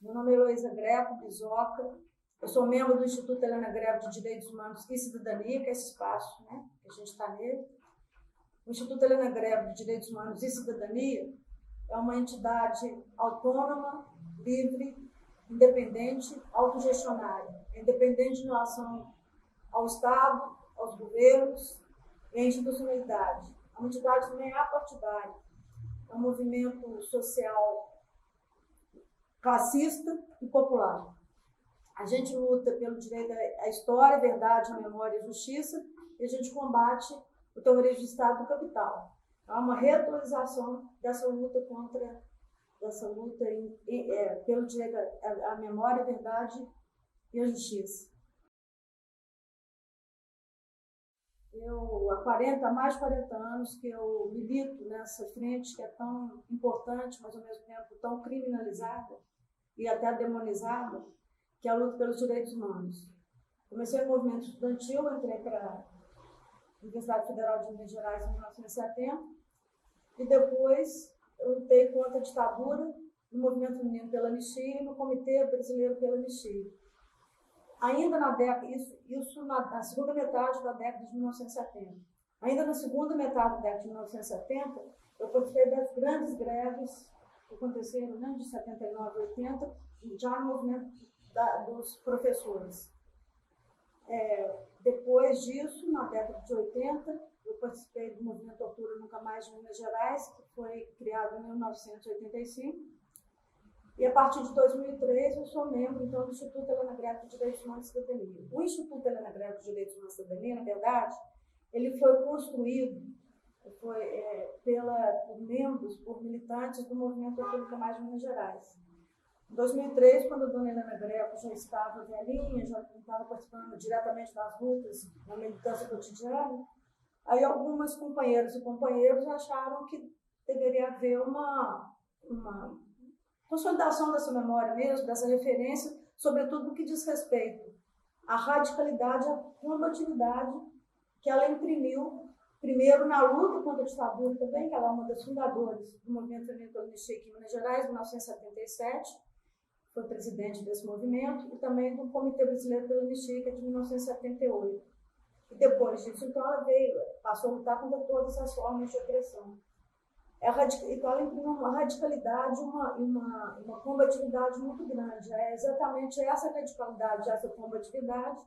Meu nome é Heloísa Greco Bisoca. Eu sou membro do Instituto Helena Greco de Direitos Humanos e Cidadania, que é esse espaço, né, que a gente está nele. O Instituto Helena Greco de Direitos Humanos e Cidadania é uma entidade autônoma, livre, independente, autogestionária, independente em relação ao Estado, aos governos e à institucionalidade. É uma entidade também apartidária, é um movimento social classista e popular. A gente luta pelo direito à história, à verdade, à memória e à justiça, e a gente combate o terrorismo de Estado do capital. Há uma reatualização dessa luta pelo direito à memória, à verdade e à justiça. Há mais de 40 anos que eu milito nessa frente que é tão importante, mas ao mesmo tempo tão criminalizada e até demonizada, que é a luta pelos direitos humanos. Comecei no movimento estudantil, entrei para a Universidade Federal de Minas Gerais em 1970, e depois eu lutei contra a ditadura no Movimento Feminino pela Anistia e no Comitê Brasileiro pela Anistia. Ainda na década, na segunda metade da década de 1970. Ainda na segunda metade da década de 1970, eu participei das grandes greves que aconteceram, né, de 79 a 80, já no movimento dos professores. Depois disso, na década de 80, eu participei do movimento Tortura Nunca Mais de Minas Gerais, que foi criado em 1985. E a partir de 2003, eu sou membro, então, do Instituto Helena Greco de Direitos Humanos e Cidadania. O Instituto Helena Greco de Direitos Humanos e Cidadania, na verdade, ele foi construído por membros, por militantes do movimento Tortura Nunca Mais de Minas Gerais. Em 2003, quando a dona Helena Greco já estava velhinha, já estava participando diretamente das lutas, na militância cotidiana, aí algumas companheiras e companheiros acharam que deveria haver uma consolidação dessa memória mesmo, dessa referência, sobretudo no que diz respeito à radicalidade, à combatividade que ela imprimiu, primeiro na luta contra a ditadura também, que ela é uma das fundadoras do Movimento Feminino pela Anistia aqui em Minas Gerais, em 1977, foi presidente desse movimento, e também do Comitê Brasileiro pela Anistia, que é de 1978. E depois disso, então, ela passou a lutar contra todas as formas de opressão. Então, ela imprimiu uma radicalidade, uma combatividade muito grande. É exatamente essa radicalidade, essa combatividade,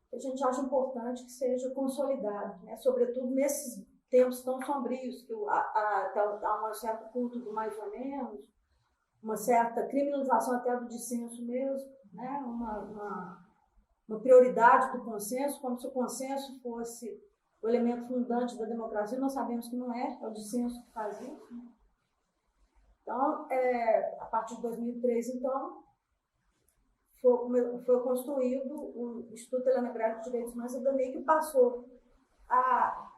que a gente acha importante que seja consolidada, né? Sobretudo nesses tempos tão sombrios, que há um certo culto do mais ou menos, uma certa criminalização até do dissenso mesmo, né? Uma prioridade do consenso, como se o consenso fosse o elemento fundante da democracia. Nós sabemos que não é o dissenso que faz isso. Né? Então, a partir de 2003, então, foi construído o Instituto Helena Greco de Direitos Humanos e Cidadania, que passou a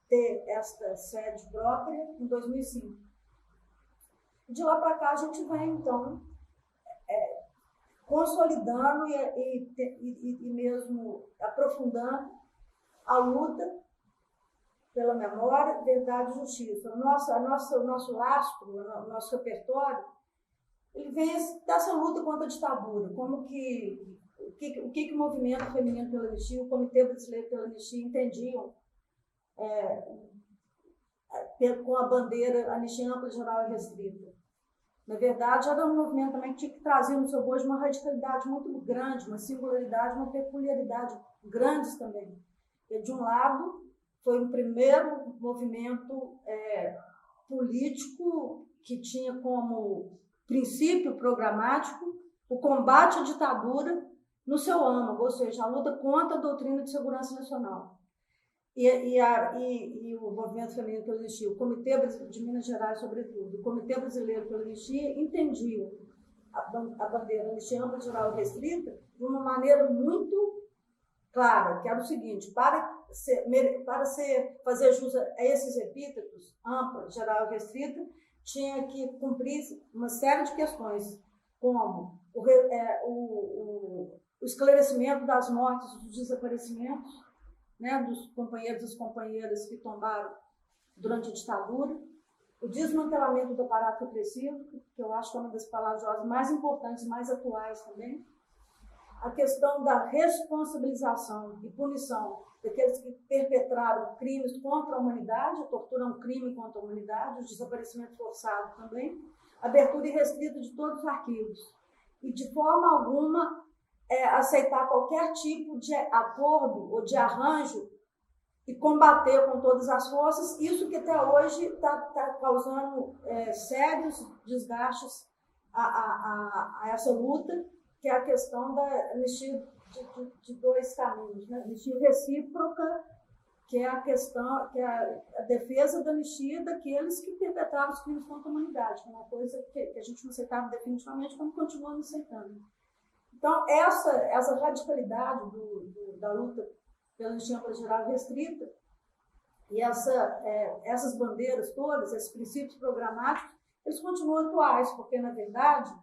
ter esta sede própria em 2005. De lá para cá, a gente vem, então, consolidando e mesmo aprofundando a luta pela memória, verdade e justiça. O nosso lastro, o nosso repertório, ele vem dessa luta contra a ditadura, como o que o movimento feminino pela anistia, o Comitê Brasileiro pela Anistia entendiam com a bandeira anistia ampla, geral e restrita. Na verdade, era um movimento também que tinha que trazer no seu bojo uma radicalidade muito grande, uma singularidade, uma peculiaridade grandes também. E, de um lado, foi o primeiro movimento político que tinha como princípio programático o combate à ditadura no seu âmago, ou seja, a luta contra a doutrina de segurança nacional. E o movimento feminino pela anistia, o Comitê de Minas Gerais, sobretudo, o Comitê Brasileiro pela Anistia, entendiam a bandeira anistia ampla, geral e restrita de uma maneira muito clara, que era o seguinte: fazer jus a esses epítetos, ampla, geral e restrita, tinha que cumprir uma série de questões, como o esclarecimento das mortes, dos desaparecimentos, né, dos companheiros e das companheiras que tombaram durante a ditadura, o desmantelamento do aparato repressivo, que eu acho que é uma das palavras mais importantes, mais atuais também, a questão da responsabilização e punição daqueles que perpetraram crimes contra a humanidade, a tortura é um crime contra a humanidade, o desaparecimento forçado também, abertura irrestrita de todos os arquivos, e de forma alguma aceitar qualquer tipo de acordo ou de arranjo e combater com todas as forças, isso que até hoje está causando sérios desgastes a essa luta, que é a questão da anistia de dois caminhos, né? Anistia recíproca, que é a questão, que é a defesa da anistia daqueles que perpetraram os crimes contra a humanidade, que é uma coisa que a gente não aceitava definitivamente, como continua não aceitando. Então, essa radicalidade da luta pela anistia geral restrita e essas bandeiras todas, esses princípios programáticos, eles continuam atuais, porque, na verdade,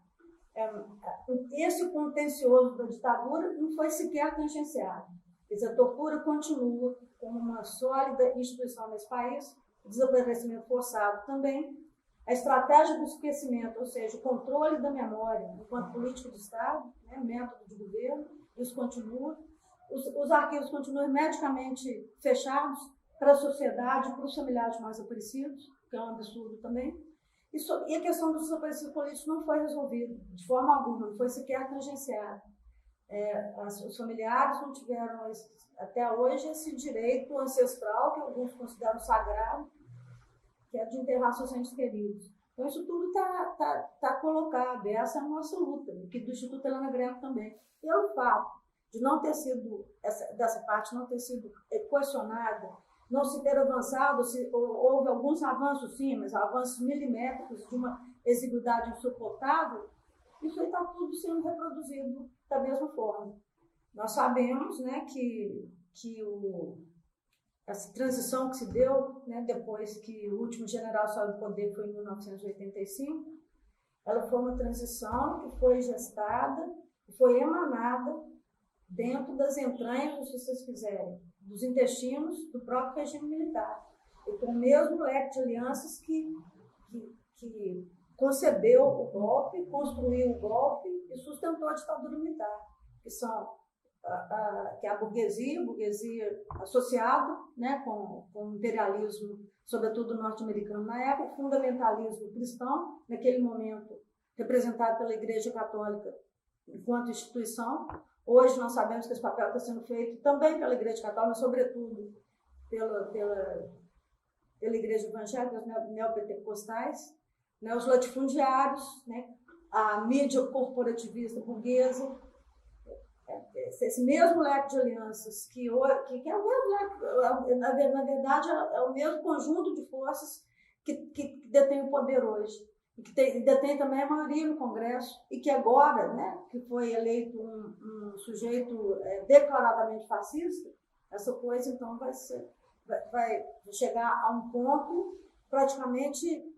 esse contencioso da ditadura não foi sequer tangenciado. Quer dizer, a tortura continua como uma sólida instituição nesse país, o desaparecimento forçado também, a estratégia do esquecimento, ou seja, o controle da memória enquanto política de Estado, né, método de governo, isso continua. Os arquivos continuam hermeticamente fechados para a sociedade, para os familiares mais desaparecidos, que é um absurdo também. E a questão dos desaparecidos políticos não foi resolvida, de forma alguma, não foi sequer tangenciada. Os familiares não tiveram, até hoje, esse direito ancestral, que alguns consideram sagrado, que é de enterrar seus entes queridos. Então, isso tudo está colocado, e essa é a nossa luta, que do Instituto Helena Greco também. E o fato de não ter sido, dessa parte não ter sido questionada, não se ter avançado, houve alguns avanços sim, mas avanços milimétricos de uma exiguidade insuportável, isso aí está tudo sendo reproduzido da mesma forma. Nós sabemos, né, que essa transição que se deu, né, depois que o último general saiu do poder, foi em 1985, ela foi uma transição que foi gestada, foi emanada dentro das entranhas, se vocês quiserem, dos intestinos do próprio regime militar, e com o mesmo leque de alianças que concebeu o golpe, construiu o golpe e sustentou a ditadura militar, que são que é a burguesia associada, né, com o imperialismo, sobretudo norte-americano na época, o fundamentalismo cristão, naquele momento representado pela Igreja Católica enquanto instituição. Hoje nós sabemos que esse papel está sendo feito também pela Igreja Católica, mas sobretudo pela Igreja Evangélica, os neopentecostais, né, os latifundiários, né, a mídia corporativista burguesa, esse mesmo leque de alianças, que é o mesmo leque, na verdade, é o mesmo conjunto de forças que detém o poder hoje, e que detém também a maioria no Congresso, e que agora, né, que foi eleito um sujeito declaradamente fascista, essa coisa, então, vai chegar a um ponto praticamente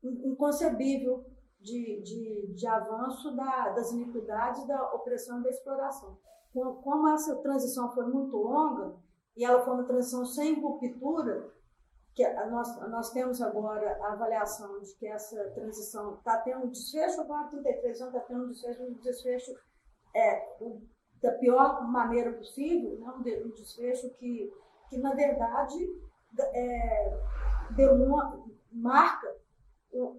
inconcebível de avanço das iniquidades, da opressão e da exploração. Como essa transição foi muito longa, e ela foi uma transição sem ruptura, que nós temos agora a avaliação de que essa transição está tendo um desfecho, agora 33 anos está tendo um desfecho da pior maneira possível, né? Um desfecho que na verdade, marca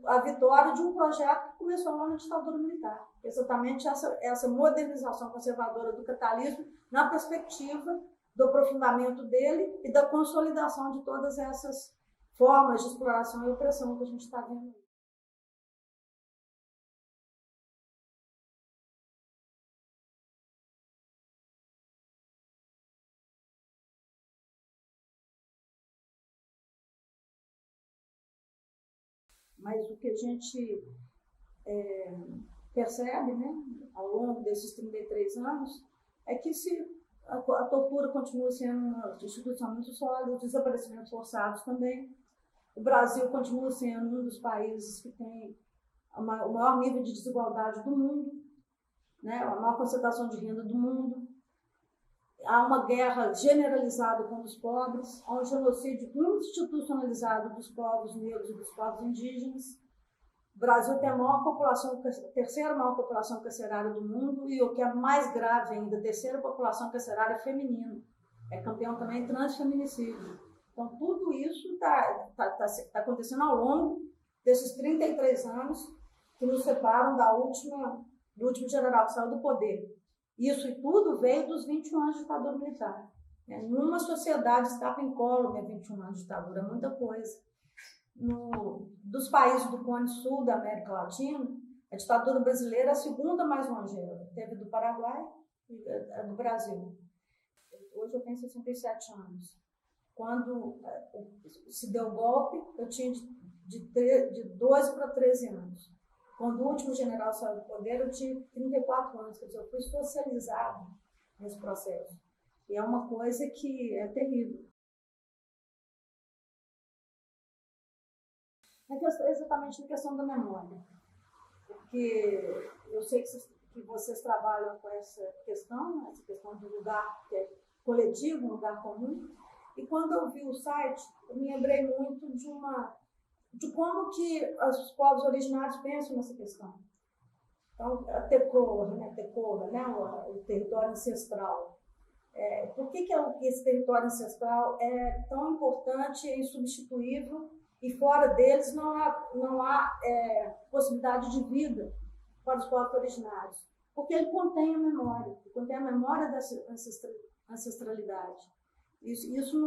a vitória de um projeto que começou lá na ditadura militar. Exatamente essa modernização conservadora do capitalismo na perspectiva do aprofundamento dele e da consolidação de todas essas formas de exploração e opressão que a gente está vendo. Mas o que a gente percebe, né, ao longo desses 33 anos é que a tortura continua sendo uma instituição muito sólida, os desaparecimentos forçados também. O Brasil continua sendo um dos países que tem o maior nível de desigualdade do mundo, né, a maior concentração de renda do mundo. há uma guerra generalizada contra os pobres, há um genocídio institucionalizado dos povos negros e dos povos indígenas. O Brasil tem a maior população, a terceira maior população carcerária do mundo, e o que é mais grave ainda, a terceira população carcerária feminina. É campeão também em transfeminicídio. Então, tudo isso está acontecendo ao longo desses 33 anos que nos separam do último general que saiu do poder. Isso e tudo veio dos 21 anos de ditadura militar. Numa sociedade estava incólume 21 anos de ditadura, muita coisa. Dos países do Cone Sul da América Latina, a ditadura brasileira é a segunda mais longeva. Teve do Paraguai e a do Brasil. Hoje eu tenho 67 anos. Quando se deu o golpe, eu tinha de 12 para 13 anos. Quando o último general saiu do poder, eu tinha 34 anos. Quer dizer, eu fui socializado nesse processo. E é uma coisa que é terrível. Exatamente na questão da memória, porque eu sei que vocês trabalham com essa questão do lugar que é coletivo, um lugar comum, e quando eu vi o site, eu me lembrei muito de como que os povos originários pensam nessa questão. Então, a Tecoa, o território ancestral. Por que esse território ancestral é tão importante e insubstituível? E fora deles não há possibilidade de vida para os povos originários, porque ele contém a memória dessa ancestralidade. Isso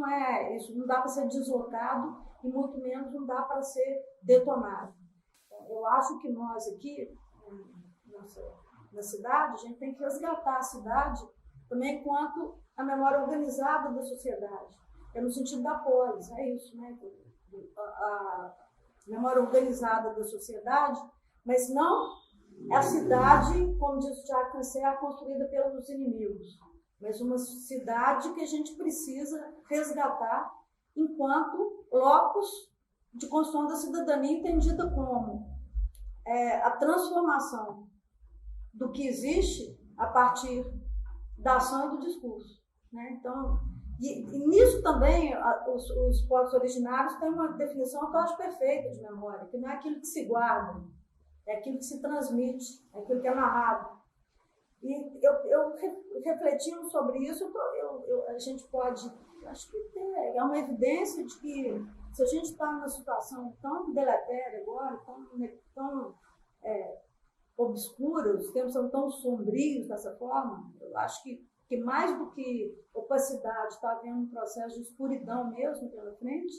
não dá para ser deslocado e muito menos não dá para ser detonado. Então, eu acho que nós aqui, na cidade, a gente tem que resgatar a cidade também enquanto a memória organizada da sociedade, no sentido da polis, é isso, né? A memória organizada da sociedade, mas não a cidade, como diz o Tiago Cancer, construída pelos inimigos, mas uma cidade que a gente precisa resgatar enquanto locus de construção da cidadania, entendida como a transformação do que existe a partir da ação e do discurso, né? Então, e nisso também, os povos originários têm uma definição que eu acho perfeita de memória, que não é aquilo que se guarda, é aquilo que se transmite, é aquilo que é narrado. E eu refletindo sobre isso, a gente pode, acho que é uma evidência de que se a gente está numa situação tão deletéria agora, tão obscura, os tempos são tão sombrios dessa forma, eu acho que mais do que opacidade, está havendo um processo de escuridão mesmo pela frente,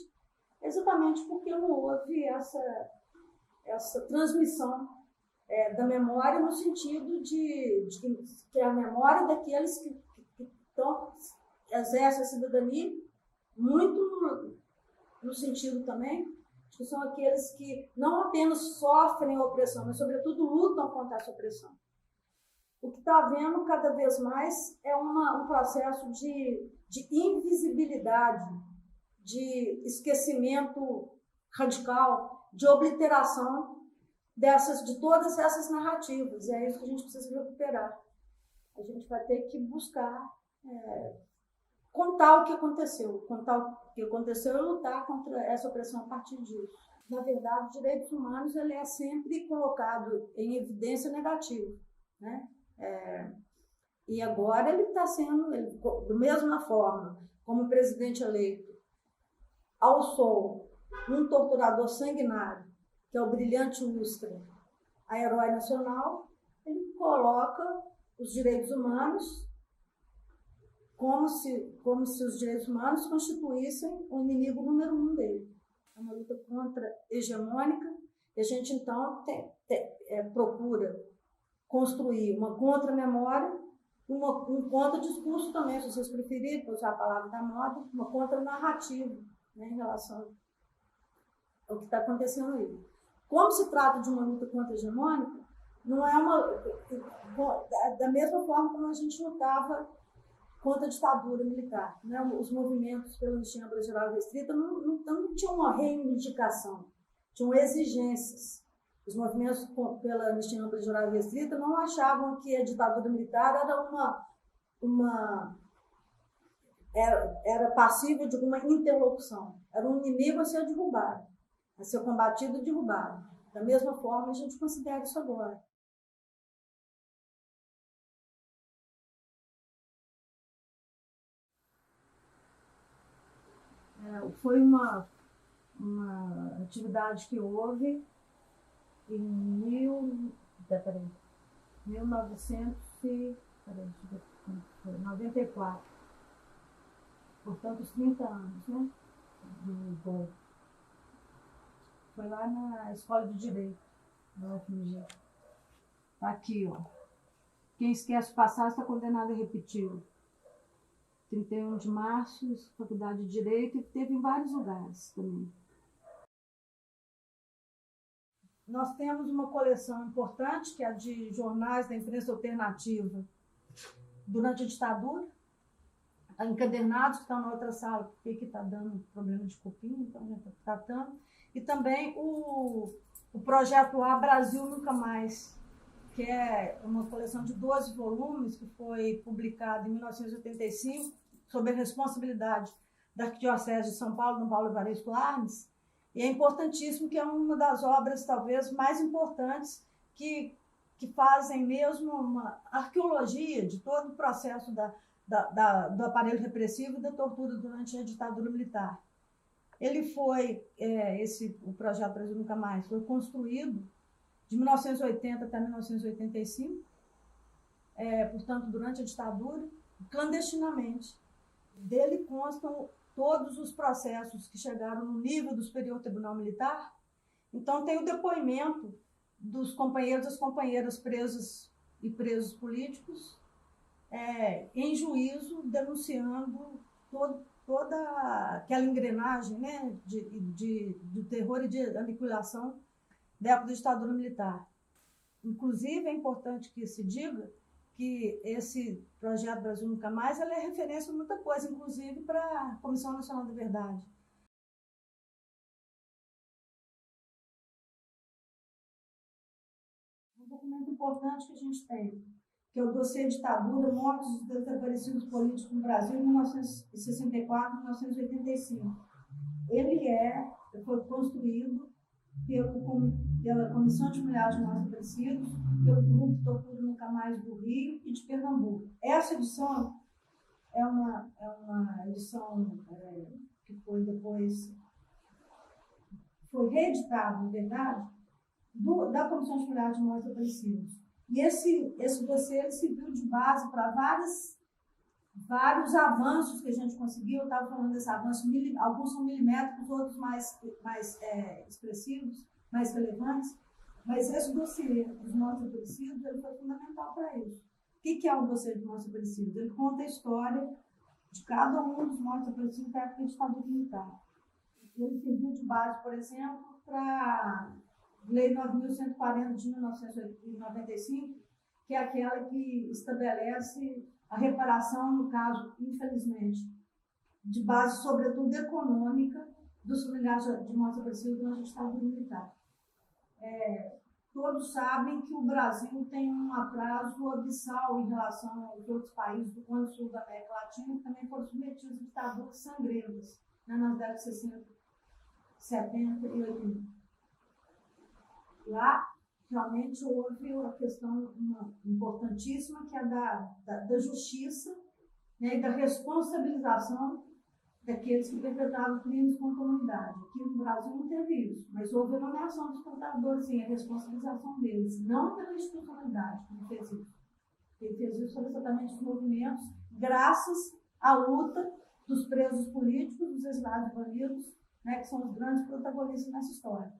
exatamente porque não houve essa transmissão da memória no sentido de que a memória daqueles que exercem a cidadania, muito no sentido também, que são aqueles que não apenas sofrem a opressão, mas sobretudo lutam contra essa opressão. O que está havendo cada vez mais é um processo de invisibilidade, de esquecimento radical, de obliteração de todas essas narrativas. E é isso que a gente precisa recuperar. A gente vai ter que buscar contar o que aconteceu e lutar contra essa opressão a partir disso. Na verdade, os direitos humanos ele é sempre colocado em evidência negativa, né? E agora ele está sendo, da mesma forma, como presidente eleito, alçou um torturador sanguinário, que é o brilhante Ustra, a herói nacional, ele coloca os direitos humanos como se os direitos humanos constituíssem o inimigo número 1 dele. É uma luta contra-hegemônica, e a gente então procura construir uma contra-memória, um contra-discurso também, se vocês preferirem, para usar a palavra da moda, uma contra-narrativa, né, em relação ao que está acontecendo aí. Como se trata de uma luta contra-hegemônica, não é da mesma forma como a gente lutava contra a ditadura militar, né? Os movimentos pela anistia brasileira restrita não tinham uma reivindicação, tinham exigências. Os movimentos pela anistia brasileira restrita não achavam que a ditadura militar era uma era passível de uma interlocução. Era um inimigo a ser derrubado, a ser combatido e derrubado. Da mesma forma, a gente considera isso agora. Foi uma atividade que houve em 1994, portanto, os 30 anos, né? Do gol. Foi lá na Escola de Direito, da UFMG. Está aqui, ó. Quem esquece o passado está condenado a repetir. 31 de março, Faculdade de Direito, e teve em vários lugares também. Nós temos uma coleção importante, que é a de jornais da imprensa alternativa durante a ditadura, encadernados, que estão na outra sala, porque aqui está dando problema de cupim, então a gente está tratando. E também o projeto A Brasil Nunca Mais, que é uma coleção de 12 volumes, que foi publicado em 1985, sob a responsabilidade da Arquidiocese de São Paulo, Dom Paulo Evaristo Arnes. E é importantíssimo, que é uma das obras, talvez, mais importantes que fazem mesmo uma arqueologia de todo o processo do aparelho repressivo e da tortura durante a ditadura militar. Ele foi, o projeto Brasil Nunca Mais, foi construído de 1980 até 1985, portanto, durante a ditadura, clandestinamente. Dele constam todos os processos que chegaram no nível do Superior Tribunal Militar. Então, tem o depoimento dos companheiros e das companheiras presos e presos políticos em juízo, denunciando toda aquela engrenagem, né, de terror e de aniquilação da época da ditadura militar. Inclusive, é importante que se diga que esse projeto Brasil Nunca Mais é referência a muita coisa, inclusive para a Comissão Nacional da Verdade. Um documento importante que a gente tem, que é o dossiê Ditadura, Mortos e Desaparecidos Políticos no Brasil, em 1964 e 1985. Ele foi construído pela Comissão de Familiares de Mortos e Desaparecidos, pelo Grupo Tortura Nunca Mais do Rio e de Pernambuco. Essa edição é uma edição que foi depois reeditada, na verdade, da Comissão de Familiares de Mortos e Desaparecidos. E esse dossiê serviu de base para vários avanços que a gente conseguiu. Eu estava falando desse avanço, alguns são milimétricos, outros mais expressivos, mais relevantes, mas esse dossiê dos mortos desaparecidos foi fundamental para isso. O que é o dossiê dos mortos desaparecidos? Ele conta a história de cada um dos mortos desaparecidos da época da ditadura militar. Ele serviu de base, por exemplo, para a Lei 9.140 de 1995, que é aquela que estabelece a reparação, no caso, infelizmente, de base, sobretudo, econômica, dos familiares de mortos desaparecidos durante a ditadura militar. Todos sabem que o Brasil tem um atraso abissal em relação aos outros países do Cone Sul da América Latina, que também foram submetidos a ditaduras sangrentas, nas décadas de 60, 70 e 80. Lá, realmente, houve uma questão importantíssima, que é da justiça, né, e da responsabilização daqueles que perpetravam crimes contra a humanidade. Aqui no Brasil não teve isso, mas houve a nomeação dos portadores, sim, a responsabilização deles, não pela institucionalidade que ele fez isso. Ele fez isso sobre exatamente os movimentos, graças à luta dos presos políticos, dos exilados e banidos, né, que são os grandes protagonistas nessa história.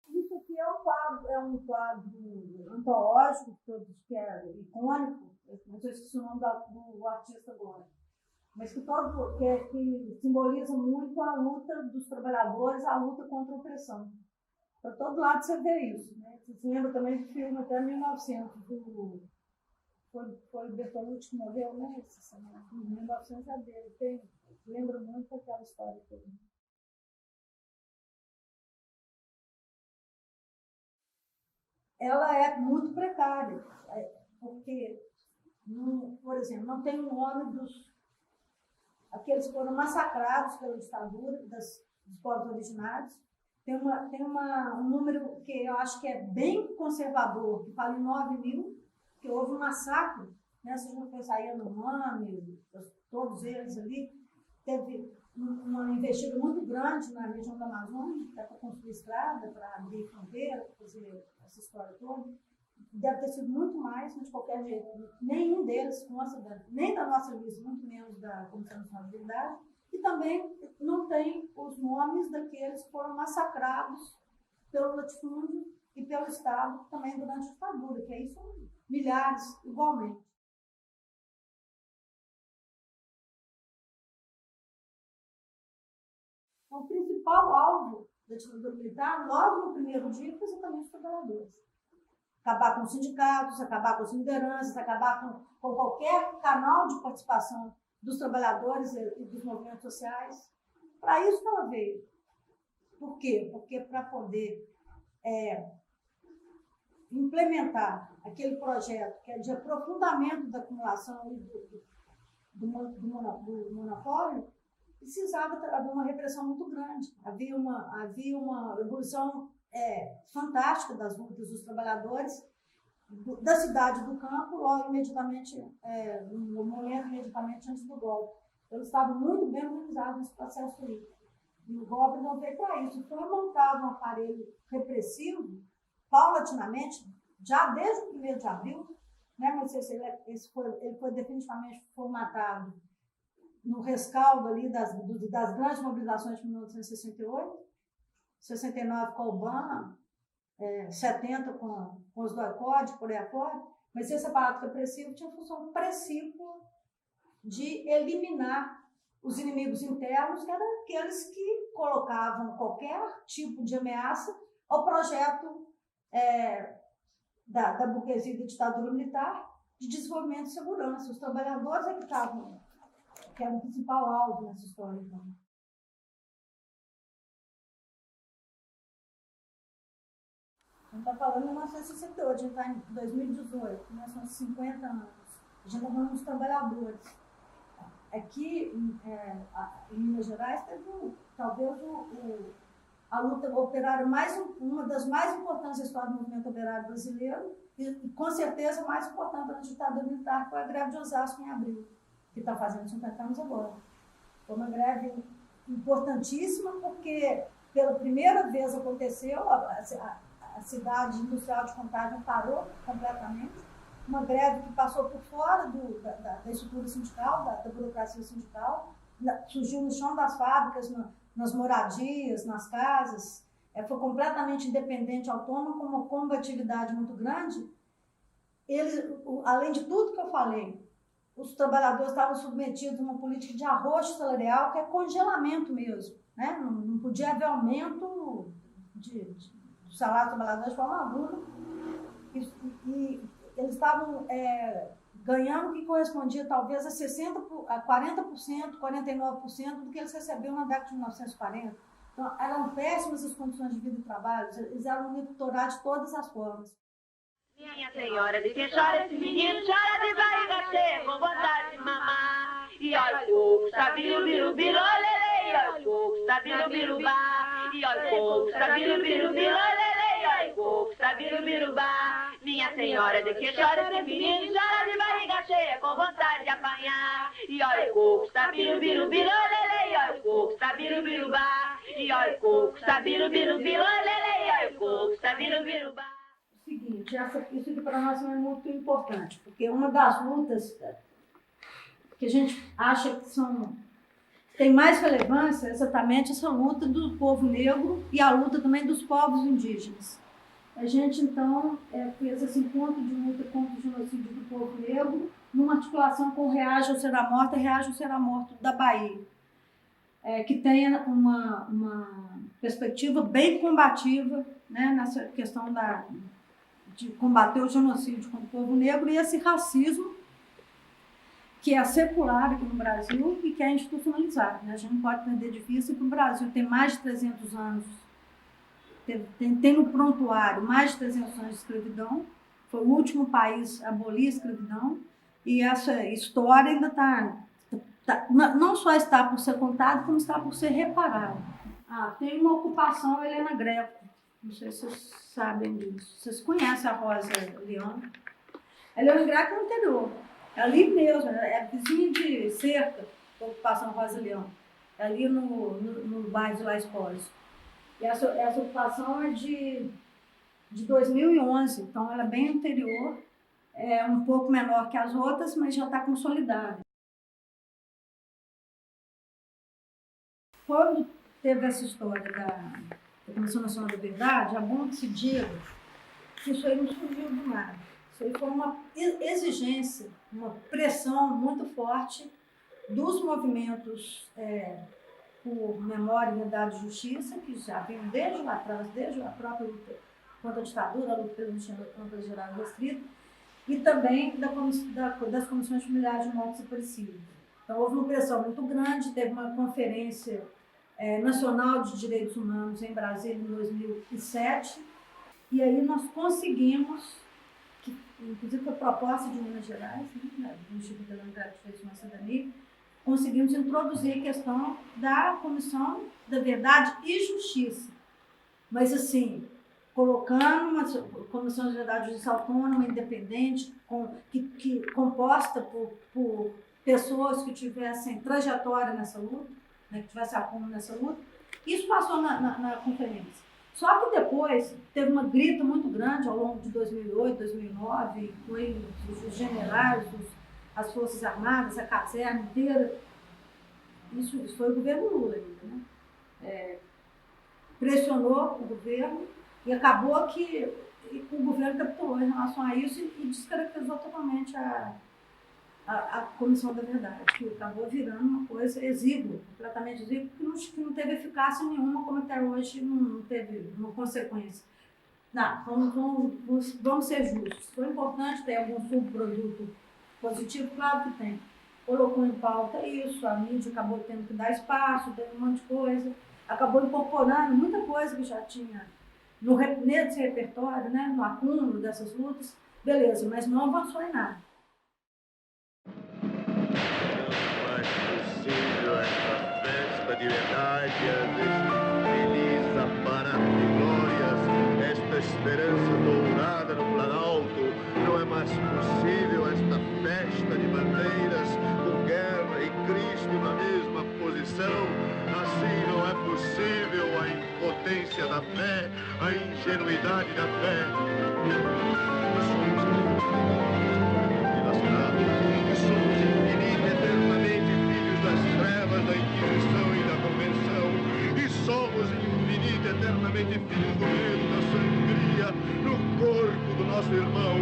Isso aqui é um quadro antológico, que é icônico, não sei se é o nome do artista agora, mas que simboliza muito a luta dos trabalhadores, a luta contra a opressão. Para todo lado você vê isso, né? Você se lembra também do filme até 1900, foi o Bertolucci que morreu, né? Em 1900 é dele, lembra muito daquela história toda. Ela é muito precária, porque por exemplo, não tem o nome aqueles que foram massacrados pela ditadura dos povos originários. Tem um número que eu acho que é bem conservador, que fala em 9.000, que houve um massacre, né? Se a gente pensar em Yanomami, todos eles ali, teve uma investida muito grande na região da Amazônia, para construir estrada, para abrir fronteira, para fazer essa história toda. Deve ter sido muito mais, mas de qualquer jeito, nenhum deles consta, nem da nossa lista, muito menos da Comissão Nacional de Verdade, e também não tem os nomes daqueles que foram massacrados pelo latifúndio e pelo Estado também durante a ditadura, que aí são milhares igualmente. O principal alvo da ditadura militar, logo no primeiro dia, foi exatamente os trabalhadores. Acabar com os sindicatos, acabar com as lideranças, acabar com qualquer canal de participação dos trabalhadores e dos movimentos sociais. Para isso que ela veio. Por quê? Porque para poder implementar aquele projeto que é de aprofundamento da acumulação e do monopólio, precisava haver uma repressão muito grande. Havia uma evolução fantástica das lutas dos trabalhadores da cidade do campo, logo imediatamente, no momento imediatamente antes do golpe. Eles estavam muito bem organizados nesse processo aí. E o golpe não veio para isso. Foi montado um aparelho repressivo, paulatinamente, já desde o 1º de abril, né? Mas ele foi definitivamente formatado no rescaldo ali das grandes mobilizações de 1968, 69 com a Obama, 70 com os do Acorde, por aí afora, mas esse aparato repressivo tinha função principal de eliminar os inimigos internos, que eram aqueles que colocavam qualquer tipo de ameaça ao projeto da burguesia e da ditadura militar de desenvolvimento e segurança. Os trabalhadores é que era o principal alvo nessa história. Então. A gente está falando em 1968, a gente está em 2018, né? São 50 anos. A gente está falando dos trabalhadores. Aqui, em Minas Gerais, teve talvez a luta operária uma das mais importantes da história do movimento operário brasileiro e com certeza, mais importante da ditadura militar, que foi a greve de Osasco em abril, que está fazendo 50 anos agora. Foi uma greve importantíssima porque, pela primeira vez aconteceu, a cidade industrial de Contagem parou completamente, uma greve que passou por fora da estrutura sindical, da burocracia sindical, surgiu no chão das fábricas, nas moradias, nas casas, foi completamente independente, autônomo, com uma combatividade muito grande. Além de tudo que eu falei, os trabalhadores estavam submetidos a uma política de arrocho salarial, que é congelamento mesmo, né? Não podia haver aumento do salário do trabalhador de forma alguma. E eles estavam ganhando o que correspondia talvez a 40%, 49% do que eles recebiam na década de 1940. Então, eram péssimas as condições de vida e trabalho, eles eram monitorados de todas as formas. Minha senhora, de quem chora esse menino, chora de barriga cheia, com vontade de mamar. E olha o coco, sabiru, biru, biru, lelei, olha o coco, sabiru, biru, ba. E olha o coco, sabiru, biru, biru, lelei, olha o coco, sabiru, biru, ba. Minha senhora, de quem chora esse menino, chora de barriga cheia, com vontade de apanhar. E olha o coco, sabiru, biru, biru, lelei, olha o coco, sabiru, biru, ba. E olha o coco, sabiru, biru, biru, lelei, olha o coco, sabiru, biru, ba. Seguinte, isso aqui para nós é muito importante, porque uma das lutas que a gente acha que tem mais relevância é exatamente essa luta do povo negro e a luta também dos povos indígenas. A gente, então, fez esse encontro de luta contra o genocídio do povo negro numa articulação com o Reage ou Será Morta e Reage ou Será Morto da Bahia, que tenha uma perspectiva bem combativa, né, nessa questão de combater o genocídio contra o povo negro e esse racismo que é secular aqui no Brasil e que é institucionalizado. Né? A gente não pode perder de vista que o Brasil tem mais de 300 anos, tem no prontuário mais de 300 anos de escravidão, foi o último país a abolir a escravidão E essa história ainda não só está por ser contada, como está por ser reparada. Tem uma ocupação Helena Greco. Não sei se vocês sabem disso. Vocês conhecem a Rosa Leão? A Helena Greco é no interior. É ali mesmo, é vizinha de cerca da ocupação Rosa Leão. É ali no bairro de Las Pós. E essa ocupação é de 2011, então ela é bem anterior, é um pouco menor que as outras, mas já está consolidada. Quando teve essa história da Comissão Nacional da Verdade, é bom que se diga que isso aí não surgiu do nada. Isso aí foi uma exigência, uma pressão muito forte dos movimentos por memória, verdade e justiça, que já vinham desde lá atrás, desde a própria luta contra a ditadura, a luta contra a geral restrito, e também das comissões familiares de mortos desaparecidos. Então, houve uma pressão muito grande, teve uma conferência nacional de direitos humanos em Brasília em 2007, e aí nós conseguimos, que inclusive foi proposta de Minas Gerais, né, do Instituto Helena Greco de Direitos Humanos e Cidadania, conseguimos introduzir a questão da Comissão da Verdade e Justiça. Mas, assim, colocando uma Comissão de Verdade e Justiça autônoma, independente, composta por pessoas que tivessem trajetória nessa luta, né, que tivessem acúmulo nessa luta. Isso passou na conferência. Só que depois teve uma grita muito grande ao longo de 2008, 2009, foi os generais, as Forças Armadas, a caserna inteira. Isso foi o governo Lula ainda, né? Pressionou o governo e acabou que o governo capitulou em relação a isso e descaracterizou totalmente a Comissão da Verdade, que acabou virando uma coisa exígua, completamente exígua, que não teve eficácia nenhuma, como até hoje não teve uma consequência. Não, vamos ser justos. Foi importante ter algum subproduto positivo? Claro que tem. Colocou em pauta isso, a mídia acabou tendo que dar espaço, teve um monte de coisa, acabou incorporando muita coisa que já tinha nesse repertório, né, no acúmulo dessas lutas, beleza, mas não avançou em nada. Esta festa de verdade, feliz, aparato de glórias, esta esperança dourada no Planalto, não é mais possível esta festa de bandeiras, com guerra e Cristo na mesma posição, assim não é possível a impotência da fé, a ingenuidade da fé. Eternamente filhos do medo, da sangria, no corpo do nosso irmão.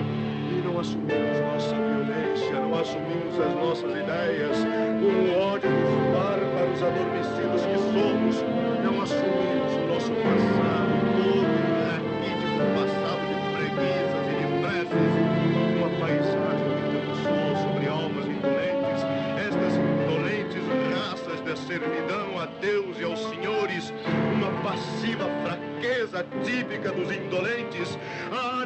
E não assumimos nossa violência, não assumimos as nossas ideias, com o ódio dos bárbaros adormecidos que somos, não assumimos o nosso passado, todo raquítico passado de preguiças e de preces, uma paisagem que dançou sobre almas indolentes, estas indolentes raças da servidão a Deus e aos senhores, uma passiva fraqueza típica dos indolentes.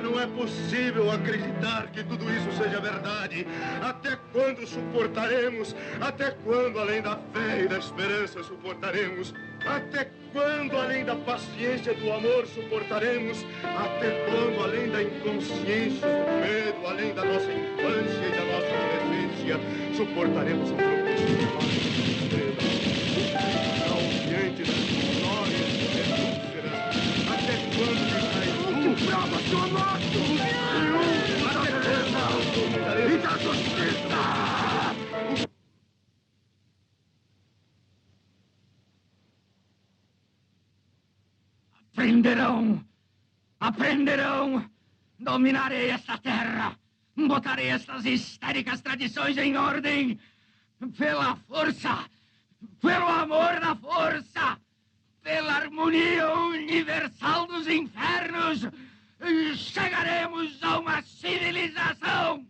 Não é possível acreditar que tudo isso seja verdade. Até quando suportaremos? Até quando, além da fé e da esperança, suportaremos? Até quando, além da paciência e do amor, suportaremos? Até quando, além da inconsciência e do medo, além da nossa infância e da nossa adolescência, suportaremos o propósito diante das glórias e úlceras? Até quando que prova seu nosso da beleza e da justiça? Aprenderão, dominarei esta terra, botarei estas histéricas tradições em ordem, pela força, pelo amor da força, pela harmonia universal dos infernos, chegaremos a uma civilização